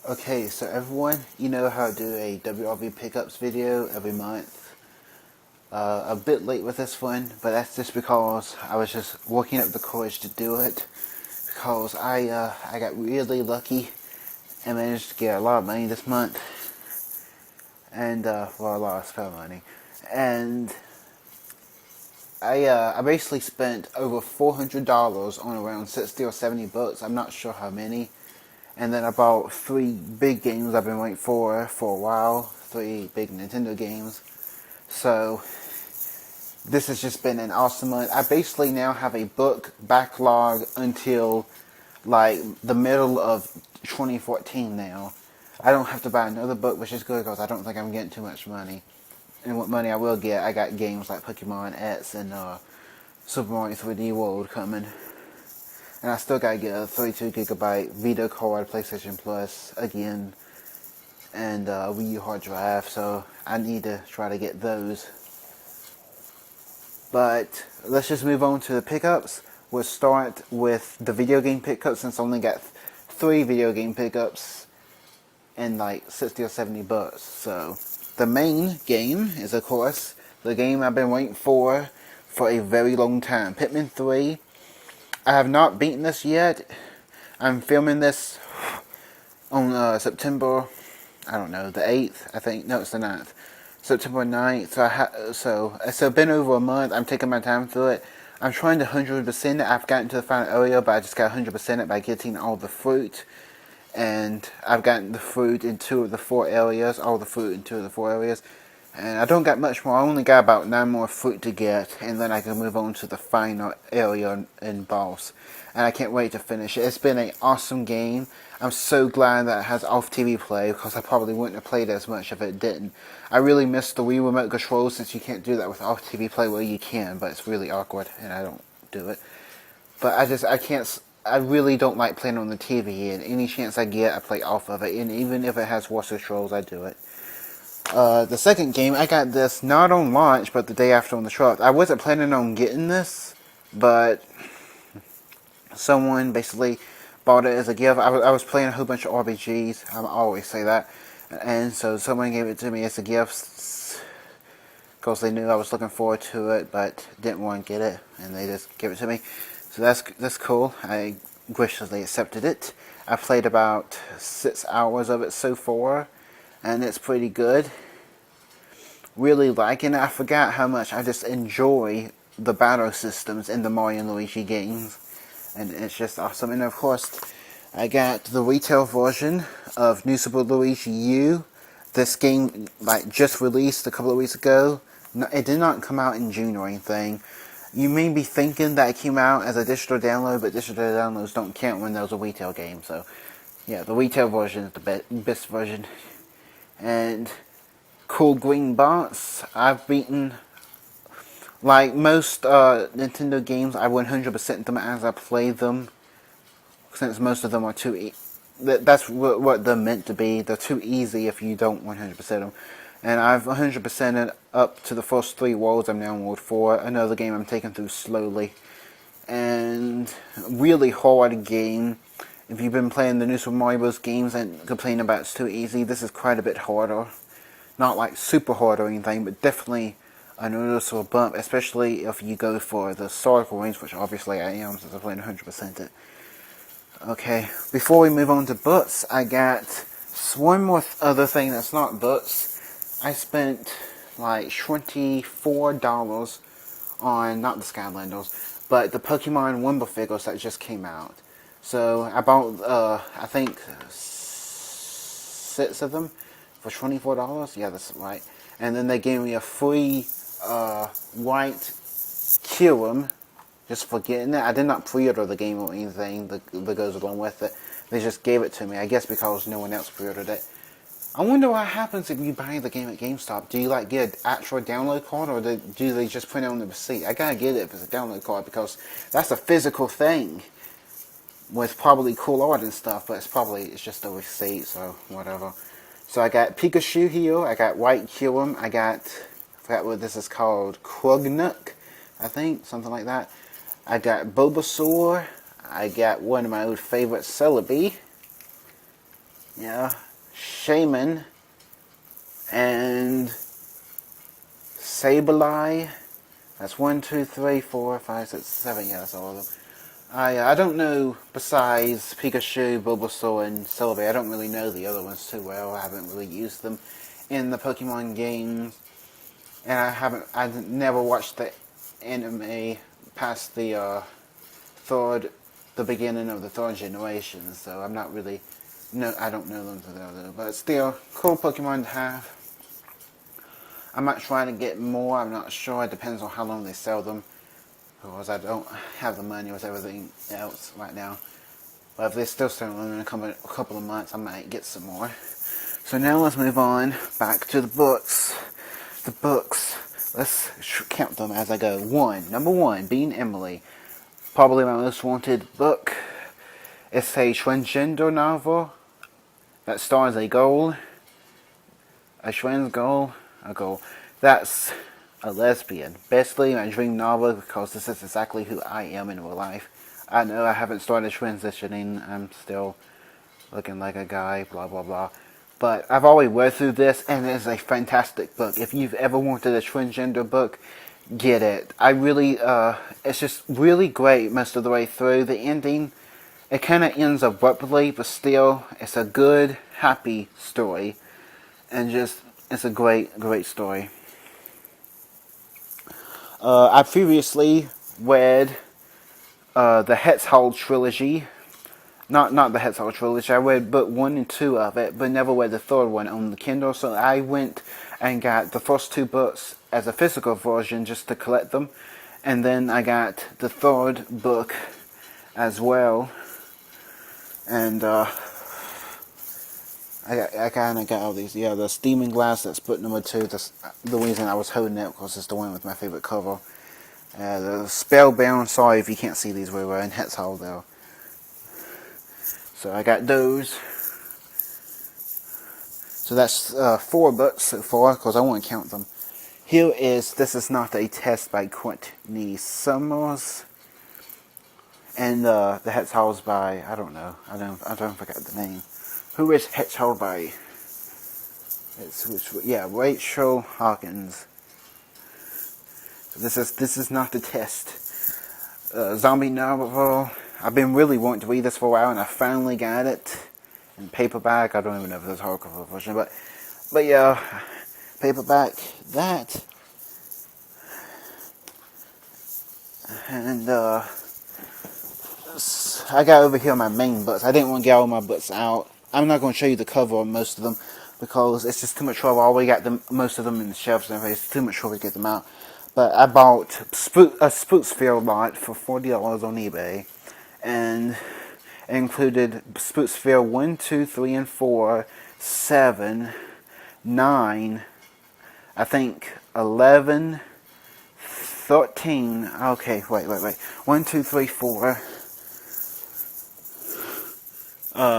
Okay, so everyone, you know how I do a WRV Pickups video every month. A bit late with this one, but that's just because I was just working up the courage to do it. Because I got really lucky and managed to get a lot of money this month. And, well, a lot of spell money. And I basically spent over $400 on around 60 or 70 books. I'm not sure how many. And then I bought 3 big games I've been waiting for a while. 3 big Nintendo games. So, this has just been an awesome month. I basically now have a book backlog until, like, the middle of 2014 now. I don't have to buy another book, which is good because I don't think I'm getting too much money. And what money I will get, I got games like Pokemon X and Super Mario 3D World coming. And I still gotta get a 32GB video card, PlayStation Plus again, and Wii U hard drive, so I need to try to get those. But let's just move on to the pickups. We'll start with the video game pickups, since I only got 3 video game pickups and like 60 or 70 bucks. So the main game is, of course, the game I've been waiting for a very long time, Pikmin 3. I have not beaten this yet. I'm filming this on September, I don't know, the 8th, I think. No, it's the 9th. September 9th. So it's been over a month. I'm taking my time through it. I'm trying to 100% it. I've gotten to the final area, but I just got 100% it by getting all the fruit. And I've gotten the fruit in 2 of the 4 areas. All the fruit in 2 of the 4 areas. And I don't got much more. I only got about 9 more fruit to get, and then I can move on to the final area and boss. And I can't wait to finish it. It's been an awesome game. I'm so glad that it has off-TV play, because I probably wouldn't have played as much if it didn't. I really miss the Wii remote control, since you can't do that with off-TV play. Well, you can, but it's really awkward, and I don't do it. But I really don't like playing on the TV, and any chance I get, I play off of it. And even if it has voice controls, I do it. The second game, I got this not on launch, but the day after on the shop. I wasn't planning on getting this, but someone basically bought it as a gift. I was playing a whole bunch of RPGs. I always say that. And so someone gave it to me as a gift, because they knew I was looking forward to it, but didn't want to get it, and they just gave it to me. So that's cool. I graciously accepted it. I played about 6 hours of it so far, and it's pretty good. Really liking it. I forgot how much I just enjoy the battle systems in the Mario and Luigi games. And it's just awesome. And of course, I got the retail version of New Super Luigi U. This game just released a couple of weeks ago. No, it did not come out in June or anything. You may be thinking that it came out as a digital download, but digital downloads don't count when there's a retail game. So, yeah, the retail version is the best version. And cool green bots. I've beaten, like most Nintendo games, I 100% them as I play them, since most of them are too that's what they're meant to be. They're too easy if you don't 100% them. And I've 100%ed up to the first 3 worlds. I'm now in World 4. Another game I'm taking through slowly. And really hard game. If you've been playing the New Super Mario Bros. Games and complaining about it's too easy, this is quite a bit harder. Not like super hard or anything, but definitely a noticeable bump, especially if you go for the Star Coins, which obviously I am, since I played 100% it. Okay, before we move on to books, I got one more other thing that's not books. I spent like $24 on, not the Skylanders, but the Pokemon Wimble figures that just came out. So I bought, I think, 6 of them for $24. Yeah, that's right. And then they gave me a free white Kyurem just for getting it. I did not pre-order the game or anything that goes along with it. They just gave it to me, I guess because no one else pre-ordered it. I wonder what happens if you buy the game at GameStop. Do you get an actual download card, or do they just print it on the receipt? I gotta get it if it's a download card, because that's a physical thing with probably cool art and stuff, but it's just a receipt, so whatever. So I got Pikachu here, I got White Kyurem, I forgot what this is called, Krugnuk, I think, something like that. I got Bulbasaur, I got one of my old favorites, Celebi, Yeah, Shaman and Sableye. That's 1, 2, 3, 4, 5, 6, 7. Yeah, that's all of them. I don't know, besides Pikachu, Bulbasaur, and Celebi, I don't really know the other ones too well. I haven't really used them in the Pokemon games. And I've never watched the anime past the beginning of the third generation, so I'm not really, no, I don't know them together. But still, cool Pokemon to have. I might try to get more, I'm not sure, it depends on how long they sell them. Because I don't have the money with everything else right now. But if they're still selling them in a couple of months, I might get some more. So now let's move on back to the books. The books. Let's count them as I go. Number 1, Being Emily. Probably my most wanted book. It's a transgender novel that stars a trans goal. That's a lesbian. Basically my dream novel, because this is exactly who I am in real life. I know I haven't started transitioning. I'm still looking like a guy, blah blah blah. But I've already read through this, and it's a fantastic book. If you've ever wanted a transgender book, get it. It's just really great most of the way through. The ending, it kind of ends abruptly, but still, it's a good, happy story. And it's a great, great story. I previously read the Hetzold Trilogy. Not the Hetzold Trilogy. I read book 1 and 2 of it, but never read the third one on the Kindle. So I went and got the first 2 books as a physical version just to collect them. And then I got the third book as well. And I kind of got all these. Yeah, the Steaming Glass, that's book number 2. That's the reason I was holding it, because it's the one with my favorite cover. The Spellbound, sorry if you can't see these very well, in Hetzold though. So I got those. So that's 4 books so far, because I won't count them. This is not a test by Courtney Summers. And the Hetzold's by, I don't know. I don't forget the name. Who is Hetzold by? Rachel Hawkens. So this is not the test. Zombie novel. I've been really wanting to read this for a while, and I finally got it in paperback. I don't even know if there's a hardcover version, but yeah, paperback. That, and I got over here my main books. I didn't want to get all my books out. I'm not going to show you the cover on most of them, because it's just too much trouble. I already got most of them in the shelves and everything. It's too much trouble to get them out. But I bought a Spooksville lot for $40 on eBay. And it included Spooksville 1, 2, 3, and 4, 7, 9, I think 11, 13. Okay, wait. 1, 2, 3, 4.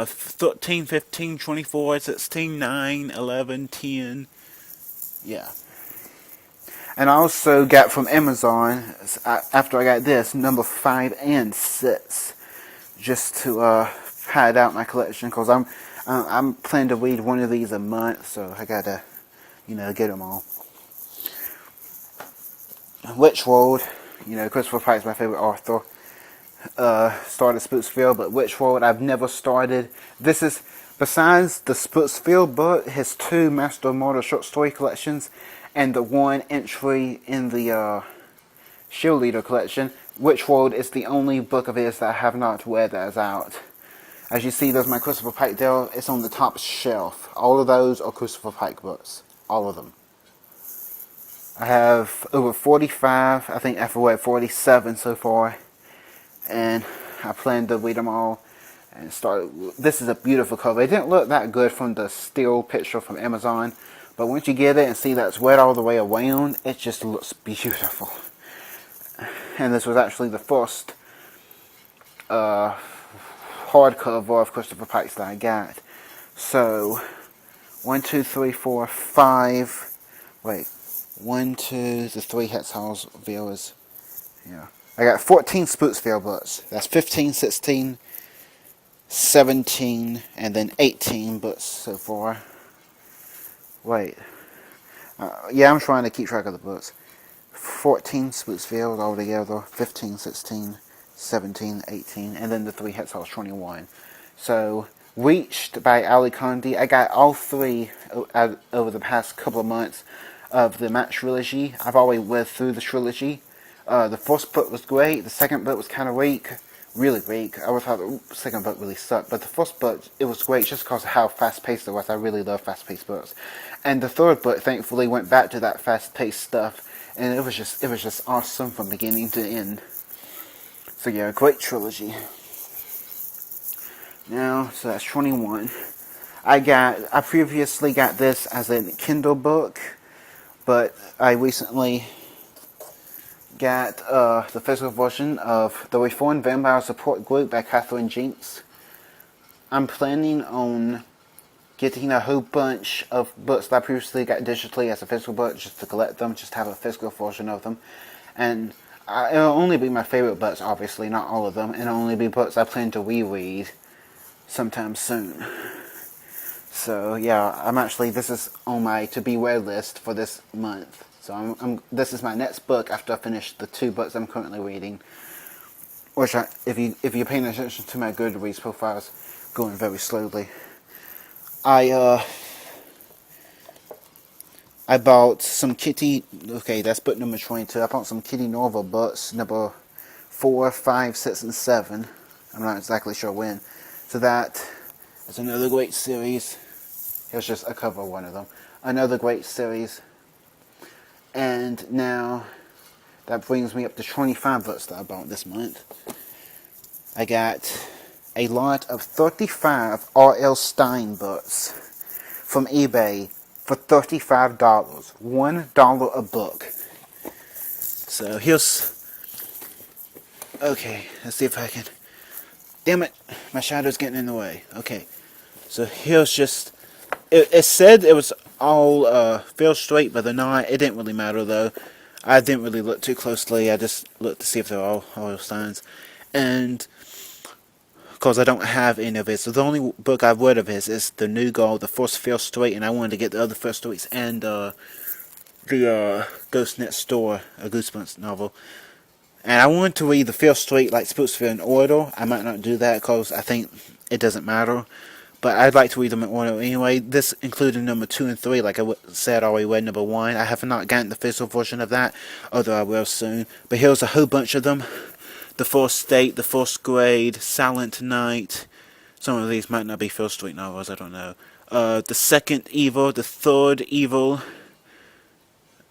13, 15, 24, 16, 9, 11, 10. Yeah. And I also got from Amazon, after I got this, number 5 and 6, just to pad out my collection, because I'm planning to read one of these a month, so I gotta, get them all. Witch World, Christopher Pike's my favorite author. Started Spooksville, but Witch World I've never started. This is, besides the Spooksville book, his 2 Master of Mortal short story collections, and the 1 entry in the Shield Leader collection. Witch World is the only book of his that I have not read that is out. As you see, there's my Christopher Pike there. It's on the top shelf. All of those are Christopher Pike books. All of them. I have over 45. I think I've read 47 so far. And I plan to read them all. And start. This is a beautiful cover. It didn't look that good from the still picture from Amazon. But once you get it and see that's wet all the way around, it just looks beautiful. And this was actually the first hardcover of Christopher Pike's that I got. So, 1, 2, 3, 4, 5. Wait, 1, 2, the 3 Hetzold viewers. Yeah. I got 14 Spooksville books. That's 15, 16, 17, and then 18 books so far. Wait. Yeah, I'm trying to keep track of the books. 14 Spooksville altogether, 15, 16, 17, 18, and then the 3 hits, I was 21. So, Reached by Ali Condie. I got all 3 over the past couple of months of the Match Trilogy. I've already read through the trilogy. The first book was great, the second book was kind of weak. Really weak. I thought the second book really sucked, but the first book, it was great just because of how fast-paced it was. I really love fast-paced books. And the third book, thankfully, went back to that fast-paced stuff, and it was just awesome from beginning to end. So yeah, great trilogy. Now, so that's 21. I previously got this as a Kindle book, but I recently got the physical version of The Reformed Vampire Support Group by Catherine Jinks. I'm planning on getting a whole bunch of books that I previously got digitally as a physical book, just to collect them, just to have a physical version of them. And it'll only be my favorite books, obviously, not all of them, and it'll only be books I plan to reread sometime soon. So yeah, this is on my to-be read list for this month. So this is my next book after I finish the 2 books I'm currently reading. Which, if you're paying attention to my Goodreads profiles, going very slowly. I bought some Kitty. Okay, that's book number 22. I bought some Kitty Norval books, number 4, 5, 6, and 7. I'm not exactly sure when. So that is another great series. Here's just a cover of one of them. Another great series. And now, that brings me up to 25 books that I bought this month. I got a lot of 35 R.L. Stine books from eBay for $35. $1 a book. So here's... Okay, let's see if I can... Damn it, my shadow's getting in the way. Okay, so here's just... It said it was all feel straight, but they're not. It didn't really matter though. I didn't really look too closely. I just looked to see if they were all R.L. Stines. And because I don't have any of his, so the only book I've read of his is The New Girl, the first Feel Straight, and I wanted to get the other Feel Straights and the Ghost Next Door, a Goosebumps novel. And I wanted to read the Feel Straight like Spooksville in order. I might not do that because I think it doesn't matter. But I'd like to read them in order anyway. This included number 2 and 3, like I said, I already read number 1. I have not gotten the physical version of that, although I will soon. But here's a whole bunch of them. The First State, The First Grade, Silent Night. Some of these might not be Feel Straight novels, I don't know. The Second Evil, The Third Evil.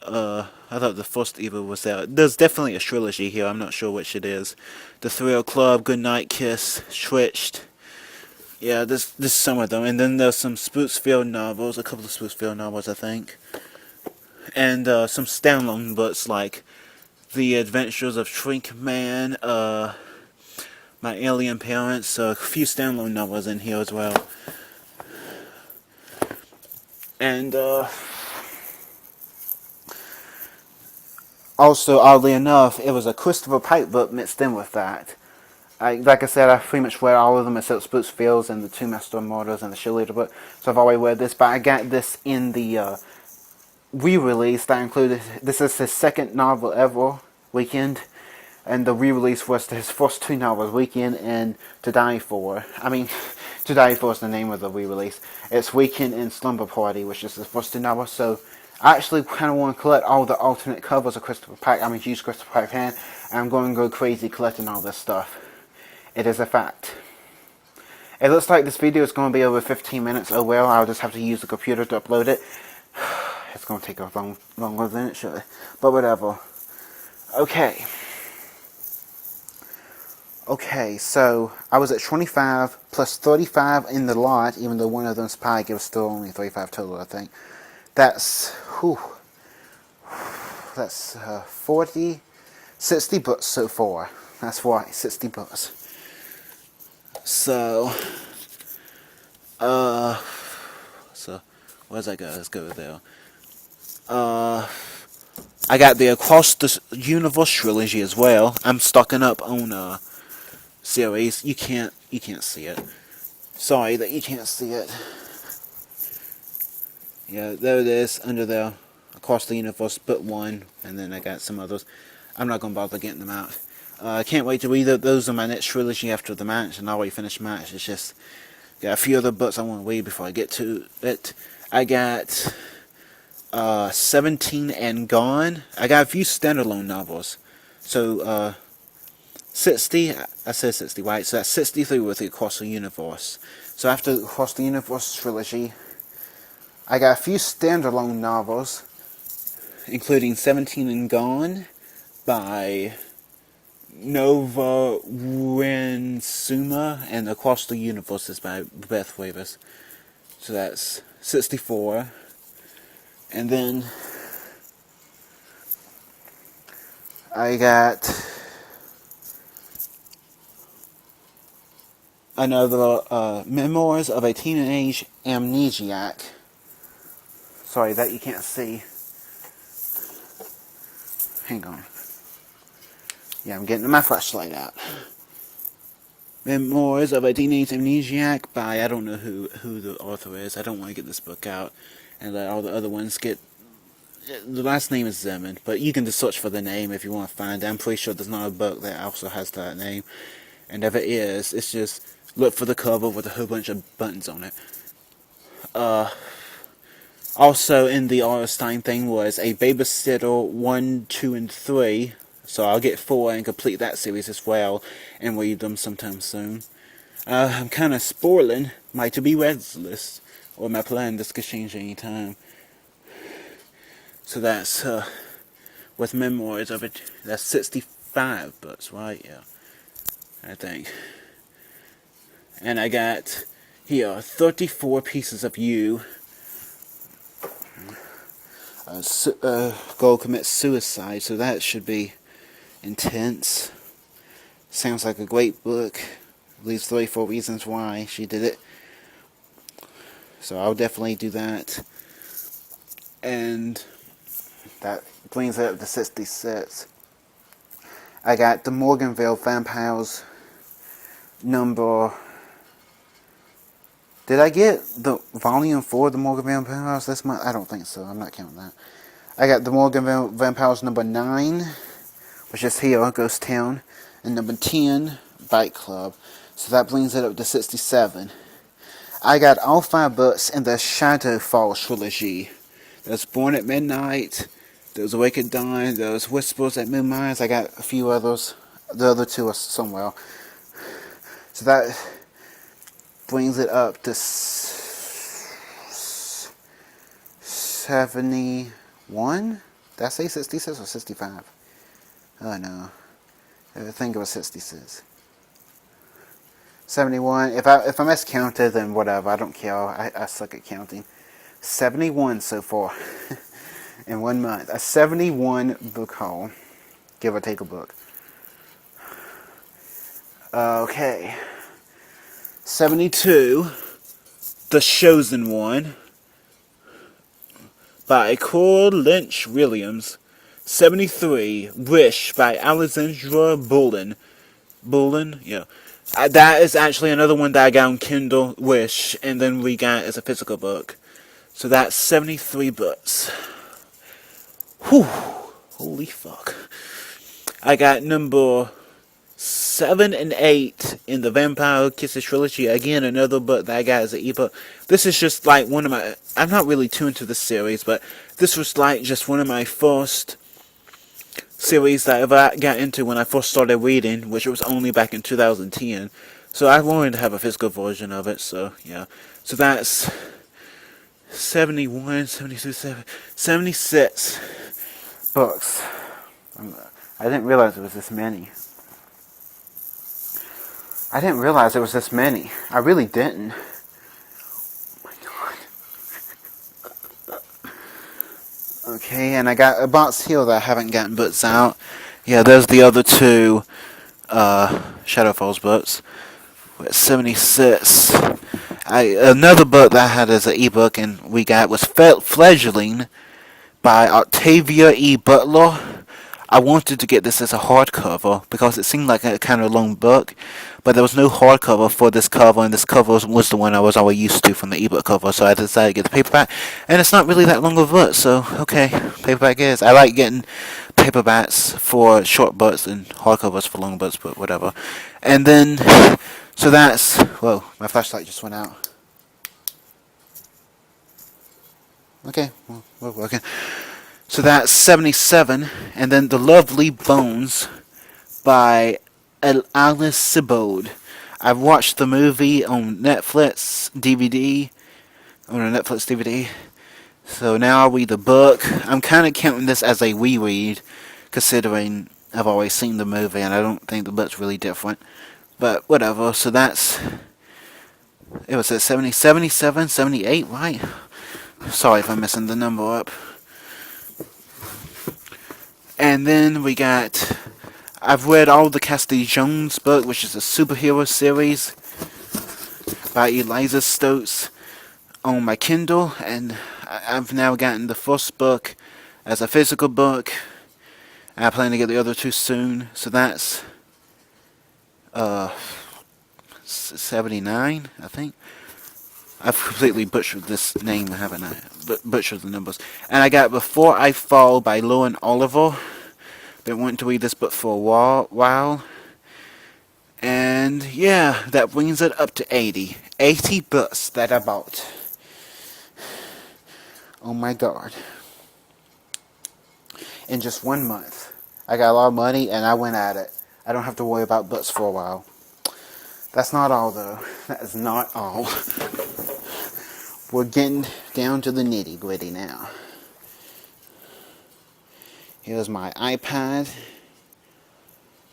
I thought the first Evil was there. There's definitely a trilogy here, I'm not sure which it is. The Thrill Club, Goodnight Kiss, Switched. Yeah, there's some of them. And then there's some Spooksville novels, a couple of Spooksville novels, I think. And some standalone books like The Adventures of Shrink Man, My Alien Parents, a few standalone novels in here as well. And also, oddly enough, it was a Christopher Pike book mixed in with that. Like I said, I pretty much read all of them except Spooksville's and the 2 Master Murders and the Cheerleader book. So I've already read this, but I got this in the re-release that included... This is his second novel ever, Weekend. And the re-release was his first 2 novels, Weekend and To Die For. I mean, To Die For is the name of the re-release. It's Weekend and Slumber Party, which is his first 2 novels. So I actually kind of want to collect all the alternate covers of Christopher Pike. I'm a huge Christopher Pike fan, and I'm going to go crazy collecting all this stuff. It is a fact. It looks like this video is going to be over 15 minutes. Oh well, I'll just have to use the computer to upload it. It's going to take longer than it should. But whatever. Okay. Okay, so I was at 25 plus 35 in the lot, even though one of them's Pike. It was still only 35 total, I think. That's 40, 60 books so far. That's right, 60 books. So where's that go? Let's go there. I got the Across the Universe trilogy as well. I'm stocking up on series. You can't see it. Sorry that you can't see it. Yeah, there it is, under there, Across the Universe, Book 1, and then I got some others. I'm not going to bother getting them out. I can't wait to read it. Those are my next trilogy after the match, and I already finished match. It's just, got a few other books I want to read before I get to it. I got 17 and Gone. I got a few standalone novels. So, 60, I said 60, right? So that's 63 with the Across the Universe. So after the Across the Universe trilogy, I got a few standalone novels, including 17 and Gone by Nova Suma, and Across the Universe is by Beth Revis. So that's 64. And then I got another Memoirs of a Teenage Amnesiac. Sorry, that you can't see. Hang on. Yeah, I'm getting my flashlight out. Memoirs of a Teenage Amnesiac by, I don't know who the author is. I don't want to get this book out and let all the other ones get... The last name is Zeman, but you can just search for the name if you want to find it. I'm pretty sure there's not a book that also has that name. And if it is, it's just look for the cover with a whole bunch of buttons on it. Also in the Arstein thing was a Babysitter 1, 2, and 3. So I'll get 4 and complete that series as well and read them sometime soon. I'm kind of spoiling my to-be reads list, or my plan. This could change any time. So that's with Memoirs of it. That's 65 books, right? Yeah, I think. And I got here 34 pieces of you. Girl commits suicide, so that should be intense. Sounds like a great book. Leaves 34 reasons why she did it. So I'll definitely do that. And that brings it up to 66. I got the Morganville Vampires number... Did I get the volume 4 of the Morganville Vampires this month? I don't think so. I'm not counting that. I got the Morganville Vampires number 9, which is here, Ghost Town, and number 10, Bike Club. So that brings it up to 67. I got all 5 books in the Shadowfall trilogy. There's Born at Midnight, there's Awake at Dawn, there's Whispers at Moonrise. I got a few others. The other 2 are somewhere. So that brings it up to 71? Did I say 66 or 65? Oh no. I think it was 66. 71. If I miscounted, then whatever. I don't care. I suck at counting. 71 so far. In 1 month. A 71 book haul. Give or take a book. Okay. 72, The Chosen One, by Cora Lynch Williams. 73, Wish, by Alexandra Bullen. Bullen? Yeah. That is actually another one that I got on Kindle, Wish, and then we got as a physical book. So that's 73 books. Whew. Holy fuck. I got number 7 and 8 in the Vampire Kisses trilogy. Again, another book that I got as an ebook. This is just like one of my... I'm not really too into this series, but this was like just one of my first series that I ever got into when I first started reading, which was only back in 2010. So I wanted to have a physical version of it, so yeah. So that's 71, 72, 76 books. I didn't realize it was this many. I didn't realize it was this many. I really didn't. Oh my god. Okay, and I got a box here that I haven't gotten books out. Yeah, there's the other 2 Shadowfalls books. 76. Another book that I had as an ebook and we got was Fledgling by Octavia E. Butler. I wanted to get this as a hardcover because it seemed like a kind of long book, but there was no hardcover for this cover, and this cover was the one I was always used to from the ebook cover, so I decided to get the paperback, and it's not really that long of a book, so okay, paperback is. I like getting paperbacks for short books and hardcovers for long books, but whatever. And then, so that's, whoa, my flashlight just went out. Okay, well, we're working. So that's 77, and then The Lovely Bones by Alice Sebold. I've watched the movie on Netflix DVD, so now I'll read the book. I'm kind of counting this as a reread, considering I've always seen the movie, and I don't think the book's really different. But whatever, so that's, it was at 70, 77, 78, right? Sorry if I'm messing the number up. And then we got, I've read all the Cassidy Jones book, which is a superhero series by Eliza Stokes, on my Kindle, and I've now gotten the first book as a physical book. I plan to get the other two soon, so that's 79, I think. I've completely butchered this name, haven't I? Butchered the numbers. And I got Before I Fall by Lauren Oliver. Been wanting to read this book for a while. And yeah, that brings it up to 80. 80 books that I bought. Oh my god. In just 1 month. I got a lot of money and I went at it. I don't have to worry about books for a while. That's not all though. That is not all. We're getting down to the nitty gritty now. Here's my iPad.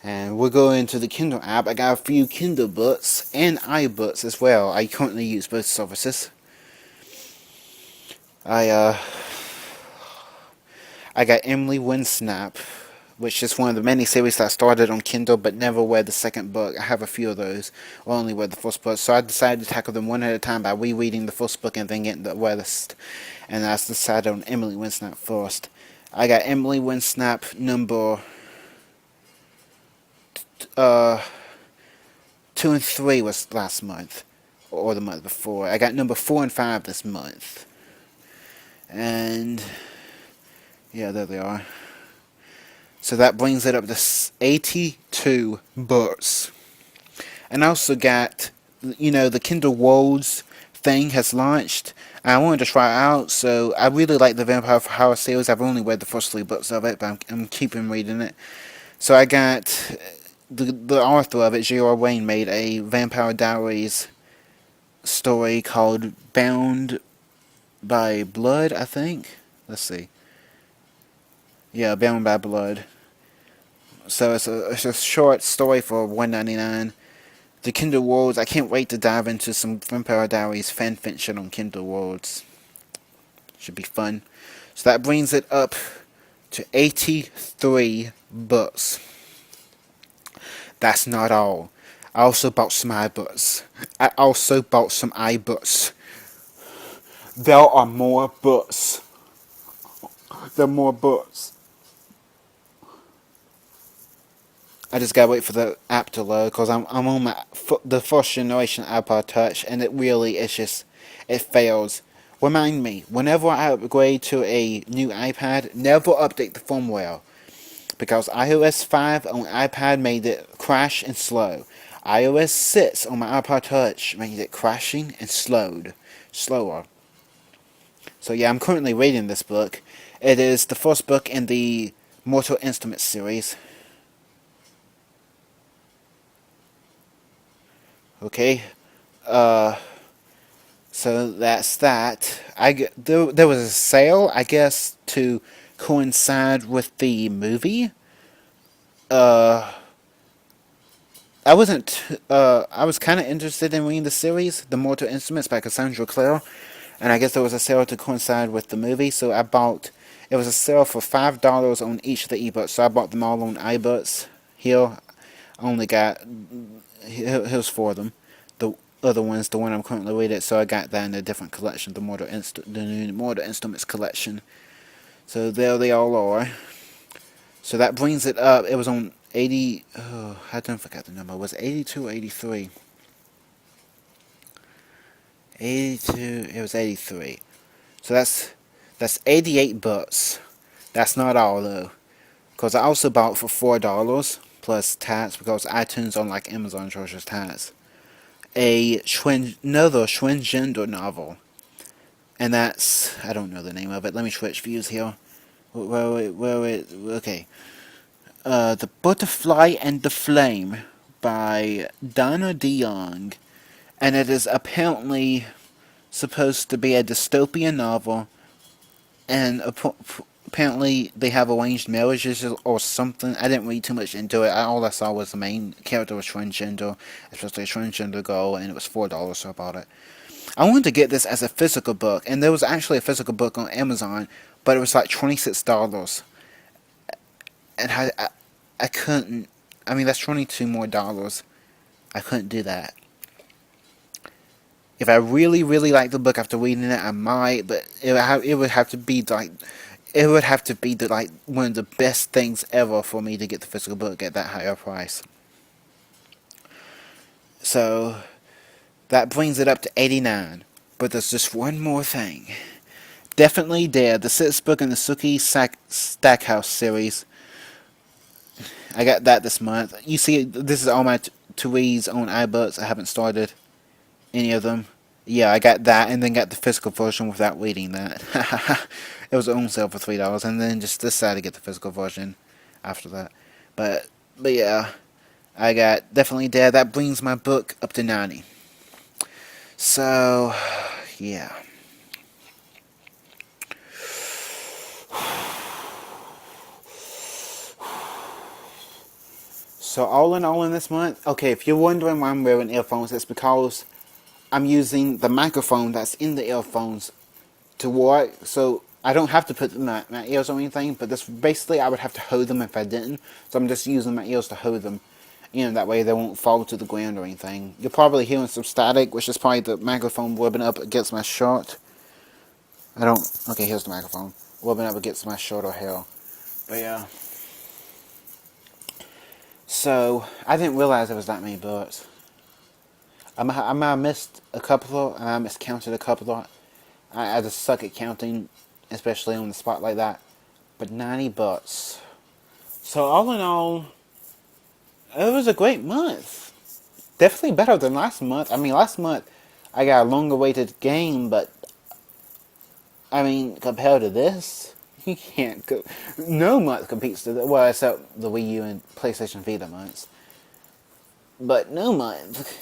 And we're going to the Kindle app. I got a few Kindle books and iBooks as well. I currently use both services. I got Emily Winsnap, which is one of the many series that I started on Kindle but never read the second book. I have a few of those. I only read the first book, so I decided to tackle them one at a time by rereading the first book and then getting the rest. And I decided on Emily Winsnap first. I got Emily Winsnap number 2 and 3 was last month, or the month before. I got number 4 and 5 this month. And yeah, there they are. So that brings it up to 82 books. And I also got, the Kindle Worlds thing has launched. I wanted to try it out, so I really like the Vampire series. I've only read the first 3 books of it, but I'm keeping reading it. So I got, the author of it, J.R. Wayne, made a Vampire Diaries story called Bound by Blood, I think. Let's see. Yeah, Bound by Blood. So it's a short story for $1.99. The Kindle Worlds, I can't wait to dive into some Vampire Diaries fanfiction on Kindle Worlds. Should be fun. So that brings it up to 83 books. That's not all. I also bought some iBooks. I also bought some iBooks. There are more books. There are more books. I just gotta wait for the app to load, because I'm on the first generation iPod Touch, and it really, it fails. Remind me, whenever I upgrade to a new iPad, never update the firmware, because iOS 5 on iPad made it crash and slow. iOS 6 on my iPod Touch made it crashing and slower. So yeah, I'm currently reading this book. It is the first book in the Mortal Instruments series. Okay, so that's that. There was a sale, I guess, to coincide with the movie. I was kind of interested in reading the series, The Mortal Instruments by Cassandra Clare, and I guess there was a sale to coincide with the movie, so I bought, it was a sale for $5 on each of the ebooks, so I bought them all on iBooks. Here, I only got, here's 4 of them. The other one's the one I'm currently reading, so I got that in a different collection, the new Mortal Instruments collection. So there they all are. So that brings it up. It was on 80. Oh, I don't forget the number. Was it 82 or 83? 82. It was 83. So that's 88 bucks. That's not all though, because I also bought it for $4 plus tax, because iTunes on like Amazon charges tax. Another transgender novel, and that's, I don't know the name of it. Let me switch views here. Okay. The Butterfly and the Flame by Donna DeYoung, and it is apparently supposed to be a dystopian novel, and apparently they have arranged marriages or something. I didn't read too much into it. All I saw was the main character was transgender, especially a transgender girl, and it was $4, so I bought it. I wanted to get this as a physical book, and there was actually a physical book on Amazon, but it was like $26. And I couldn't, I mean, that's $22 more. I couldn't do that. If I really, really like the book after reading it, I might, but it would have to be like, one of the best things ever for me to get the physical book at that higher price. So that brings it up to 89. But there's just one more thing. Definitely Dare, the sixth book in the Suki Stackhouse series. I got that this month. You see, this is all my to reads on iBooks. I haven't started any of them. Yeah, I got that, and then got the physical version without reading that. It was on sale for $3, and then just decided to get the physical version after that. But yeah, I got Definitely Dare. That brings my book up to 90. So, yeah. So all in all in this month, okay, if you're wondering why I'm wearing earphones, it's because I'm using the microphone that's in the earphones to work, so I don't have to put my ears on anything, but this basically I would have to hold them if I didn't, so I'm just using my ears to hold them, that way they won't fall to the ground or anything. You're probably hearing some static, which is probably the microphone rubbing up against my shirt. Okay, here's the microphone, rubbing up against my shirt or hair, but yeah. So, I didn't realize there was that many books. I might have missed a couple, and I miscounted a couple. I just suck at counting, especially on the spot like that. But 90 bucks. So all in all, it was a great month. Definitely better than last month. I mean, last month I got a longer awaited game, but I mean, compared to this, you can't go. No month competes to well, except the Wii U and PlayStation Vita months. But no month,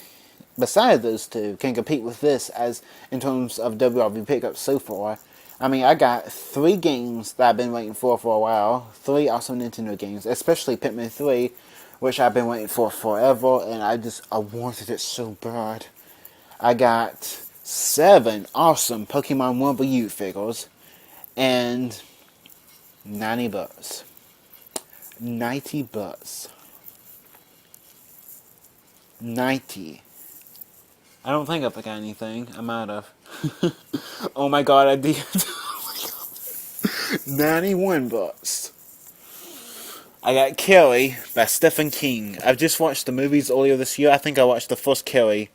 besides those two, can compete with this as in terms of WRV Pickups so far. I mean, I got 3 games that I've been waiting for a while. 3 awesome Nintendo games, especially Pikmin 3, which I've been waiting for forever, and I wanted it so bad. I got 7 awesome Pokemon Morganvlle U figures, and 90 bucks. 90 bucks. 90. I don't think I forgot anything. I might have. Oh my god, I did. Oh my god. 91 bucks. I got Carrie by Stephen King. I've just watched the movies earlier this year. I think I watched the first Carrie.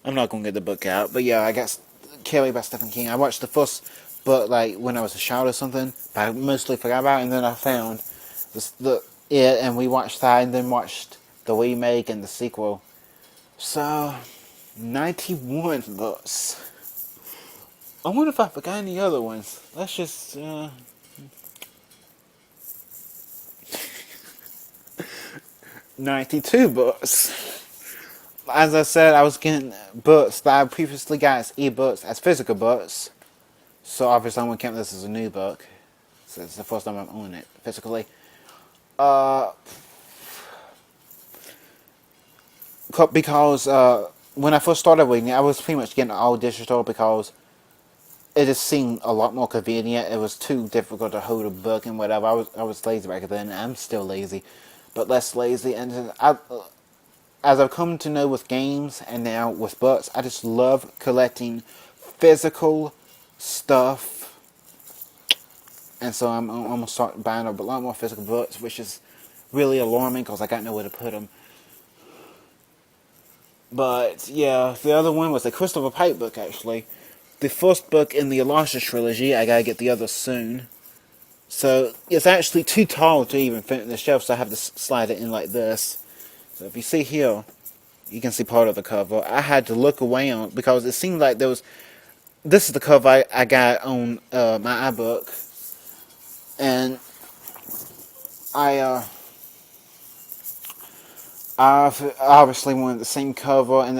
I'm not going to get the book out, but yeah, I got Carrie by Stephen King. I watched the first book like when I was a child or something, but I mostly forgot about it, and then I found it, and we watched that, and then watched the remake and the sequel. So, 91 bucks. I wonder if I forgot any other ones. Let's just, 92 bucks. As I said, I was getting books that I previously got as e-books, as physical books. So obviously I'm going to count this as a new book. So it's the first time I'm owning it physically. Because when I first started reading it, I was pretty much getting all digital because it just seemed a lot more convenient. It was too difficult to hold a book and whatever. I was lazy back then. I'm still lazy, but less lazy. And as I've come to know with games and now with books, I just love collecting physical stuff. And so I'm gonna start buying a lot more physical books, which is really alarming because I got nowhere to put them. But yeah, the other one was the Christopher Pike book, actually. The first book in the Elisha trilogy. I gotta get the other soon. So it's actually too tall to even fit in the shelf, so I have to slide it in like this. So if you see here, you can see part of the cover. I had to look around because it seemed like there was. This is the cover I got on my iBook, and I obviously wanted the same cover, and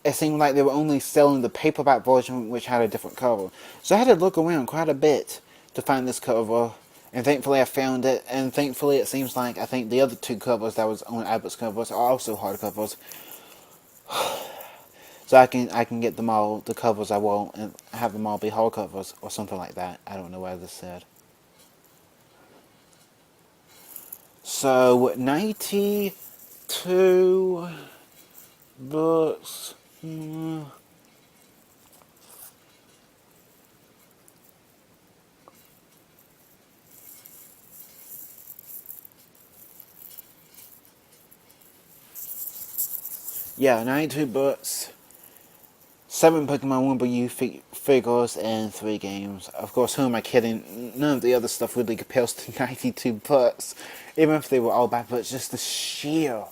it seemed like they were only selling the paperback version, which had a different cover. So I had to look around quite a bit to find this cover, and thankfully I found it. And thankfully, it seems like I think the other two covers that was on iBook's covers are also hardcovers. So I can get them all the covers I want and have them all be hardcovers or something like that. I don't know what this said. So 92 books. Yeah, 92 books. 7 Pokemon WRV U figures and 3 games. Of course, who am I kidding? None of the other stuff really compares to 92 books. Even if they were all bad, but it's just the sheer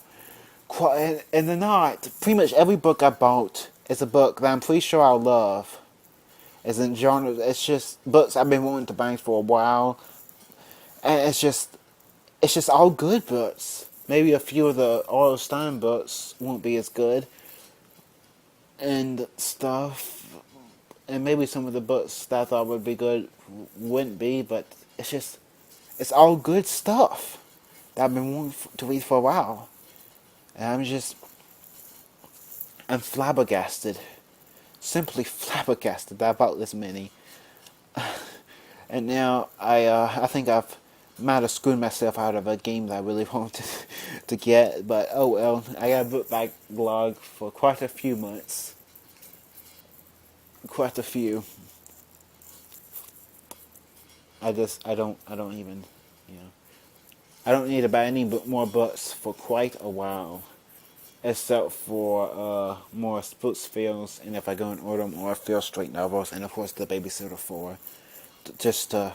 quality. And they're not. Pretty much every book I bought is a book that I'm pretty sure I'll love. It's in genre. It's just books I've been wanting to buy for a while. And it's just all good books. Maybe a few of the R.L. Stine books won't be as good. And stuff, and maybe some of the books that I thought would be good wouldn't be, but it's all good stuff that I've been wanting to read for a while, and I'm flabbergasted, simply flabbergasted that I bought this many, and now I think might have screwed myself out of a game that I really wanted to get, but oh well, I got a book backlog for quite a few months. Quite a few. I don't even, I don't need to buy any more books for quite a while. Except for more Spooksville, and if I go and order more Fear Street novels, and of course the Babysitter 4. Just to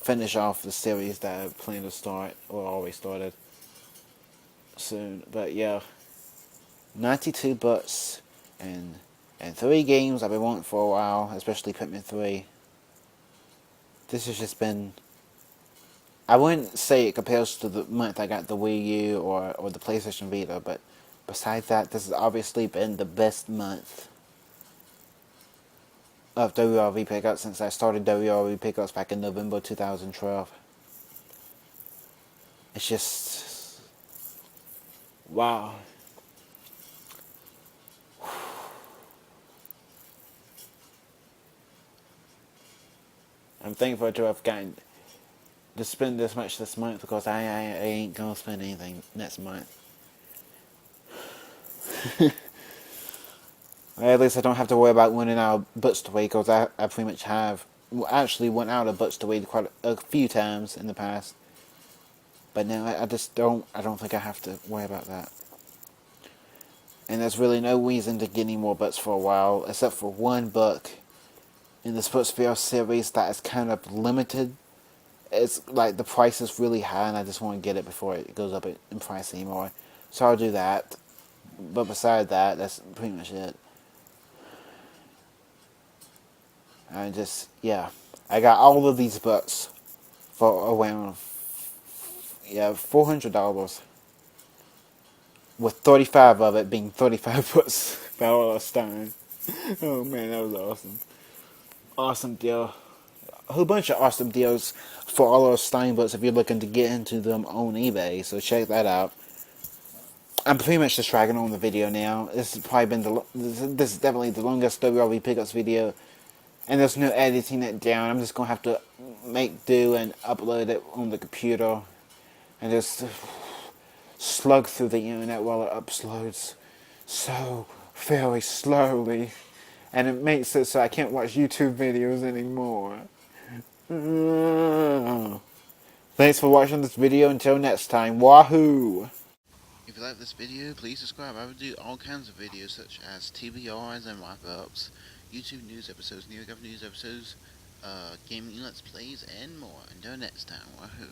finish off the series that I plan to start, or always started, soon. But yeah, 92 books, and 3 games I've been wanting for a while, especially Pikmin 3. This has just been... I wouldn't say it compares to the month I got the Wii U or the PlayStation Vita, but besides that, this has obviously been the best month of WRV Pickups since I started WRV Pickups back in November 2012. It's just... wow. I'm thankful to have gotten to spend this much this month because I ain't gonna spend anything next month. At least I don't have to worry about running out of books to read because I pretty much have actually went out of books to read quite a few times in the past. But now I don't think I have to worry about that. And there's really no reason to get any more books for a while except for one book in the Spooksville series that is kind of limited. It's like the price is really high and I just want to get it before it goes up in price anymore. So I'll do that. But beside that, that's pretty much it. I got all of these books for around $400, with 35 of it being 35 books by R.L. Stine. Oh man, that was awesome. Awesome deal. A whole bunch of awesome deals for R.L. Stine books if you're looking to get into them on eBay, so check that out. I'm pretty much just dragging on the video now. This has probably been this is definitely the longest WRV Pickups video, and there's no editing it down. I'm just gonna have to make do and upload it on the computer, and just slug through the internet while it uploads so very slowly, and it makes it so I can't watch YouTube videos anymore. Thanks for watching this video. Until next time, wahoo! If you like this video, please subscribe. I will do all kinds of videos such as TBRs and wrap-ups, YouTube news episodes, New York news episodes, gaming let's plays, and more. Until next time, wahoo!